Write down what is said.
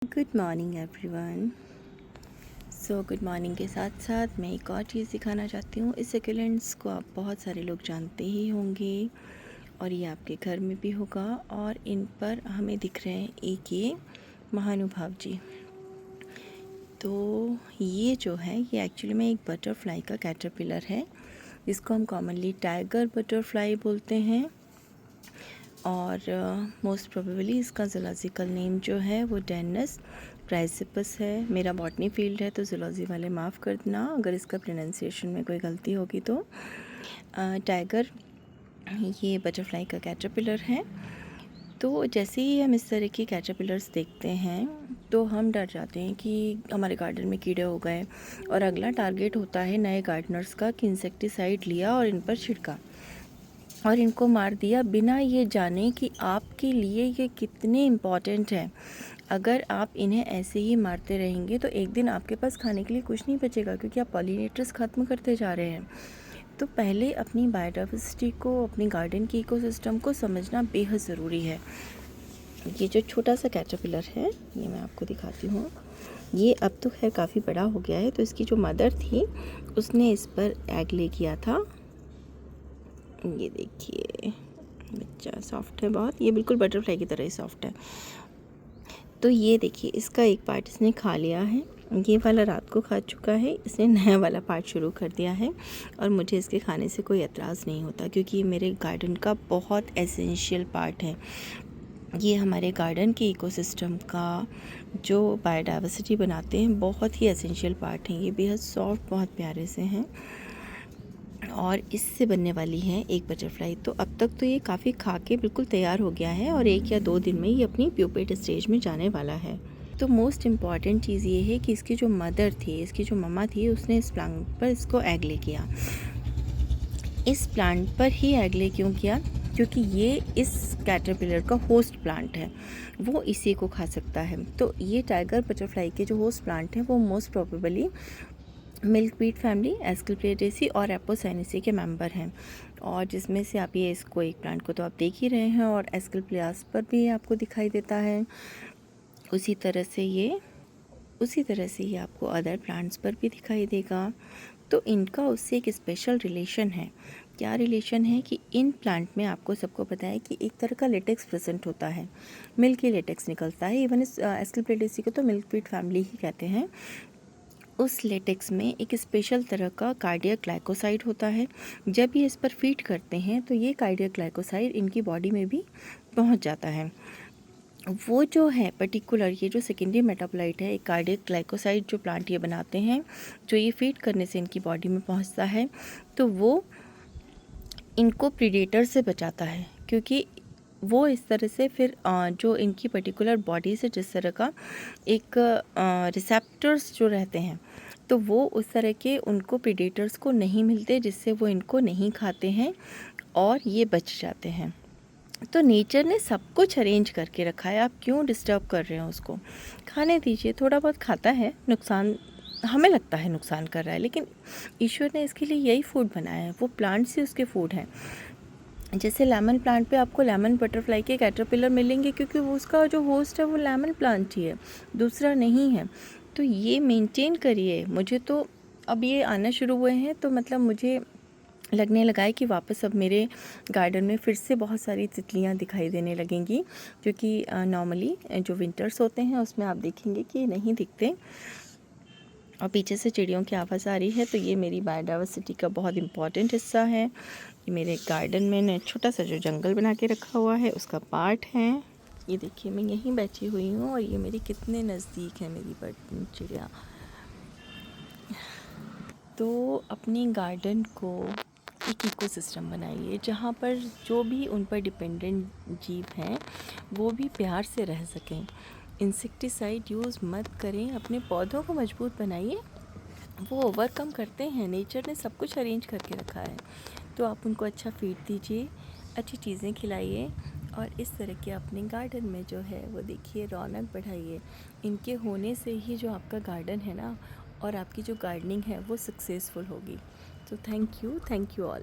Good morning everyone. Good morning के साथ साथ मैं एक और चीज़ दिखाना चाहती हूँ। इस सक्यूलेंट्स को आप बहुत सारे लोग जानते ही होंगे और ये आपके घर में भी होगा। और इन पर हमें दिख रहे हैं एक ये महानुभाव जी। तो ये जो है ये एक्चुअली में एक बटरफ्लाई का कैटरपिलर है, जिसको हम कॉमनली टाइगर बटरफ्लाई बोलते हैं। और मोस्ट प्रोबेबली इसका ज़ूलॉजिकल नेम जो है वो डेनस क्राइसिपस है। मेरा बॉटनी फील्ड है तो ज़ूलॉजी वाले माफ़ कर देना अगर इसका प्रोनाउंसिएशन में कोई गलती होगी तो। टाइगर ये बटरफ्लाई का कैटरपिलर है। तो जैसे ही हम इस तरह के कैटरपिलर्स देखते हैं तो हम डर जाते हैं कि हमारे गार्डन में कीड़े हो गए, और अगला टारगेट होता है नए गार्डनर्स का कि इंसेक्टिसाइड लिया और इन पर छिड़का और इनको मार दिया, बिना ये जाने कि आपके लिए ये कितने इम्पॉर्टेंट है। अगर आप इन्हें ऐसे ही मारते रहेंगे तो एक दिन आपके पास खाने के लिए कुछ नहीं बचेगा, क्योंकि आप पॉलिनेटर्स ख़त्म करते जा रहे हैं। तो पहले अपनी बायोडाइवर्सिटी को, अपनी गार्डन की इकोसिस्टम को समझना बेहद ज़रूरी है। ये जो छोटा सा कैटरपिलर है ये मैं आपको दिखाती हूँ। ये अब तो खैर काफ़ी बड़ा हो गया है। तो इसकी जो मदर थी उसने इस पर एग ले किया था। ये देखिए बच्चा सॉफ्ट है बहुत, ये बिल्कुल बटरफ्लाई की तरह ही सॉफ्ट है। तो ये देखिए इसका एक पार्ट इसने खा लिया है, ये वाला रात को खा चुका है, इसने नया वाला पार्ट शुरू कर दिया है। और मुझे इसके खाने से कोई एतराज़ नहीं होता, क्योंकि ये मेरे गार्डन का बहुत एसेंशियल पार्ट है। ये हमारे गार्डन के इकोसिस्टम का जो बायोडाइवर्सिटी बनाते हैं बहुत ही एसेंशियल पार्ट हैं। ये बेहद सॉफ्ट, बहुत प्यारे से हैं और इससे बनने वाली है एक बटरफ्लाई। तो अब तक तो ये काफ़ी खा के बिल्कुल तैयार हो गया है और 1 या 2 दिन में ये अपनी प्यूपेट स्टेज में जाने वाला है। तो मोस्ट इम्पॉर्टेंट चीज़ ये है कि इसकी जो मदर थी, इसकी जो मम्मा थी, उसने इस प्लांट पर इसको एग ले किया। इस प्लांट पर ही एग ले क्यों किया? क्योंकि ये इस कैटरपिलर का होस्ट प्लांट है, वो इसी को खा सकता है। तो ये टाइगर बटरफ्लाई के जो होस्ट प्लांट हैं वो मोस्ट प्रोबेबली मिल्कवीड फैमिली, एस्क्लेपिडेसी और एपोसाइनेसी के मेंबर हैं। और जिसमें से आप ये इसको एक प्लांट को तो आप देख ही रहे हैं, और एस्क्लेपियास पर भी आपको दिखाई देता है। उसी तरह से ये आपको अदर प्लांट्स पर भी दिखाई देगा। तो इनका उससे एक स्पेशल रिलेशन है। क्या रिलेशन है कि इन प्लांट में आपको सबको पता है कि एक तरह का लेटेक्स प्रेजेंट होता है, मिल्की लेटेक्स निकलता है। इवन इस एस्क्लेपिडेसी को तो मिल्कवीड फैमिली ही कहते हैं। उस लेटेक्स में एक स्पेशल तरह का कार्डियक ग्लाइकोसाइड होता है। जब ये इस पर फीड करते हैं तो ये कार्डियक ग्लाइकोसाइड इनकी बॉडी में भी पहुंच जाता है। वो जो है पर्टिकुलर ये जो सेकेंडरी मेटाबोलाइट है, एक कार्डियक ग्लाइकोसाइड जो प्लांट ये बनाते हैं, जो ये फीड करने से इनकी बॉडी में पहुंचता है, तो वो इनको प्रीडेटर से बचाता है। क्योंकि वो इस तरह से फिर जो इनकी पर्टिकुलर बॉडी से जिस तरह का एक रिसेप्टर्स जो रहते हैं, तो वो उस तरह के उनको प्रीडेटर्स को नहीं मिलते, जिससे वो इनको नहीं खाते हैं और ये बच जाते हैं। तो नेचर ने सब कुछ अरेंज करके रखा है, आप क्यों डिस्टर्ब कर रहे हो उसको? खाने दीजिए, थोड़ा बहुत खाता है, नुकसान हमें लगता है नुकसान कर रहा है, लेकिन ईश्वर ने इसके लिए यही फूड बनाया है, वो प्लांट्स ही उसके फूड हैं। जैसे लेमन प्लांट पे आपको लेमन बटरफ्लाई के कैटरपिलर मिलेंगे, क्योंकि वो उसका जो होस्ट है वो लेमन प्लांट ही है, दूसरा नहीं है। तो ये मेंटेन करिए। मुझे तो अब ये आना शुरू हुए हैं, तो मतलब मुझे लगने लगा है कि वापस अब मेरे गार्डन में फिर से बहुत सारी तितलियां दिखाई देने लगेंगी, क्योंकि नॉर्मली जो विंटर्स होते हैं उसमें आप देखेंगे कि नहीं दिखते। और पीछे से चिड़ियों की आवाज़ आ रही है, तो ये मेरी बायोडाइवर्सिटी का बहुत इम्पॉर्टेंट हिस्सा है। ये मेरे गार्डन में ने छोटा सा जो जंगल बना के रखा हुआ है उसका पार्ट है। ये देखिए मैं यहीं बैठी हुई हूँ और ये मेरी कितने नज़दीक है मेरी बर्ड चिड़िया। तो अपनी गार्डन को एक इकोसिस्टम बनाइए, जहाँ पर जो भी उन पर डिपेंडेंट जीव हैं वो भी प्यार से रह सकें। इंसेक्टिसाइड यूज़ मत करें, अपने पौधों को मजबूत बनाइए, वो ओवरकम करते हैं। नेचर ने सब कुछ अरेंज करके रखा है, तो आप उनको अच्छा फीड दीजिए, अच्छी चीज़ें खिलाइए, और इस तरह के अपने गार्डन में जो है वो देखिए रौनक बढ़ाइए। इनके होने से ही जो आपका गार्डन है ना, और आपकी जो गार्डनिंग है वो सक्सेसफुल होगी। तो थैंक यू ऑल।